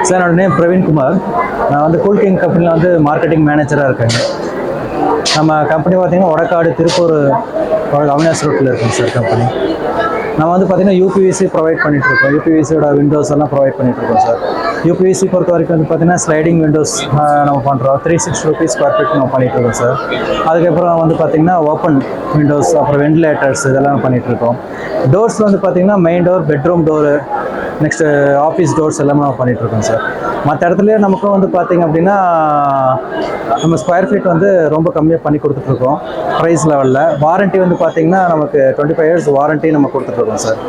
Sir என்னோட name Praveenkumar. நான் வந்து கூல் கிங் கம்பெனியில் வந்து மார்க்கெட்டிங் மேனேஜராக இருக்கேங்க. நம்ம கம்பெனி பார்த்தீங்கன்னா ஒடக்காடு திருப்பூர் அவினாஷ் ரோட்டில் இருக்குங்க சார் கம்பெனி. நம்ம வந்து பார்த்தீங்கன்னா யூபிவிசி ப்ரொவைட் பண்ணிகிட்ருக்கோம். யூபிவிசியோட விண்டோஸ் எல்லாம் ப்ரொவைட் பண்ணிகிட்ருக்கோம் சார். யூபிவிசி பொறுத்த வரைக்கும் வந்து பார்த்தீங்கன்னா ஸ்லைடிங் விண்டோஸ் நம்ம பண்ணுறோம். 360 rupees per feet நம்ம பண்ணிகிட்ருக்கோம் சார். அதுக்கப்புறம் வந்து பார்த்தீங்கன்னா ஓப்பன் விண்டோஸ், அப்புறம் வெண்டிலேட்டர்ஸ் இதெல்லாம் பண்ணிகிட்ருக்கோம். டோர்ஸ் வந்து பார்த்தீங்கன்னா main door, bedroom door, next office doors எல்லாமே நம்ம பண்ணிகிட்ருக்கோம் சார். மற்ற இடத்துலையே நமக்கும் வந்து பார்த்திங்க அப்படின்னா நம்ம ஸ்கொயர் ஃபீட் வந்து ரொம்ப கம்மியாக பண்ணி கொடுத்துட்ருக்கோம் ப்ரைஸ் லெவலில். வாரண்ட்டி வந்து பார்த்திங்கன்னா நமக்கு 25 years வாரண்ட்டி நம்ம கொடுத்துட்ருக்கோம் சார்.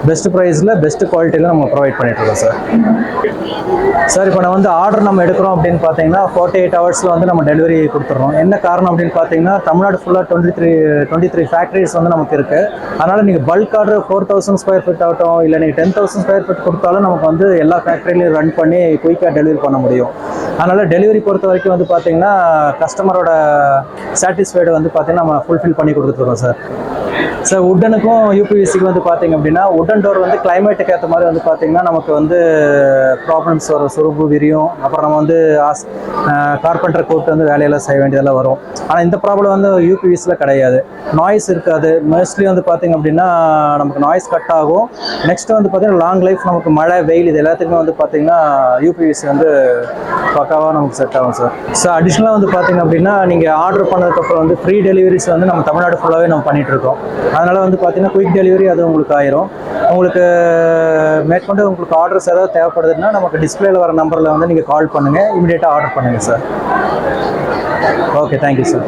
பெஸ்ட் ப்ரைஸில் பெஸ்ட் குவாலிட்டியில் நம்ம ப்ரொவைட் பண்ணிகிட்ருக்கோம் சார். சார் இப்போ நான் வந்து ஆர்டர் நம்ம எடுக்கிறோம் அப்படின்னு பார்த்தீங்கன்னா 48 hours வந்து நம்ம டெலிவரி கொடுத்துட்றோம். என்ன காரணம் அப்படின்னு பார்த்தீங்கன்னா தமிழ்நாடு ஃபுல்லாக 23 ஃபேக்ட்ரிஸ் வந்து நமக்கு இருக்குது. அதனால் நீங்கள் பல்க் ஆர்டர் 4000 square feet ஆகட்டும், இல்லை நீங்கள் 10,000 square feet கொடுத்தாலும் நமக்கு வந்து எல்லா ஃபேக்ட்ரிலையும் ரன் பண்ணி குயிக்காக டெலிவரி பண்ண முடியும். அதனால் டெலிவரி பொறுத்த வரைக்கும் வந்து பார்த்தீங்கன்னா கஸ்டமரோட சாட்டிஸ்ஃபைடு வந்து பார்த்தீங்கன்னா நம்ம ஃபுல்ஃபில் பண்ணி கொடுத்துட்ருக்கோம் சார். சார் உட்டனுக்கும் யூபிவிசிக்கு வந்து பார்த்தீங்க அப்படின்னா உட்டன் டோர் வந்து கிளைமேட்டுக்கு ஏற்ற மாதிரி வந்து பார்த்தீங்கன்னா நமக்கு வந்து ப்ராப்ளம்ஸ் வரும், சுருப்பு விரியும். அப்புறம் நம்ம வந்து கார்பெண்டர் கூப்பிட்டு வந்து வேலையெல்லாம் செய்ய வேண்டியதெல்லாம் வரும். ஆனால் இந்த ப்ராப்ளம் வந்து யூபிவிசியில் கிடையாது. நாய்ஸ் இருக்காது. மோஸ்ட்லி வந்து பார்த்தீங்க அப்படின்னா நமக்கு நாய்ஸ் கட் ஆகும். நெக்ஸ்ட் வந்து பார்த்தீங்கன்னா லாங் லைஃப், நமக்கு மழை வெயில் இது எல்லாத்துக்குமே வந்து பார்த்தீங்கன்னா யூபிவிசி வந்து பக்காவாக நமக்கு செட் ஆகும் சார். ஸோ அடிஷ்னலாக வந்து பார்த்தீங்க அப்படின்னா நீங்கள் ஆர்டர் பண்ணதுக்கப்புறம் வந்து ஃப்ரீ டெலிவரிஸ் வந்து நம்ம தமிழ்நாடு ஃபுல்லாகவே நம்ம பண்ணிகிட்ருக்கோம். அதனால் வந்து பார்த்தீங்கன்னா குயிக் டெலிவரி அது உங்களுக்கு ஆயிரும். உங்களுக்கு மேற்கொண்டு உங்களுக்கு ஆர்டர்ஸ் ஏதாவது தேவைப்படுதுன்னா நமக்கு டிஸ்பிளேல வர நம்பரில் வந்து நீங்கள் கால் பண்ணுங்கள், இமீடியட்டாக ஆர்டர் பண்ணுங்கள் சார். Okay, thank you sir.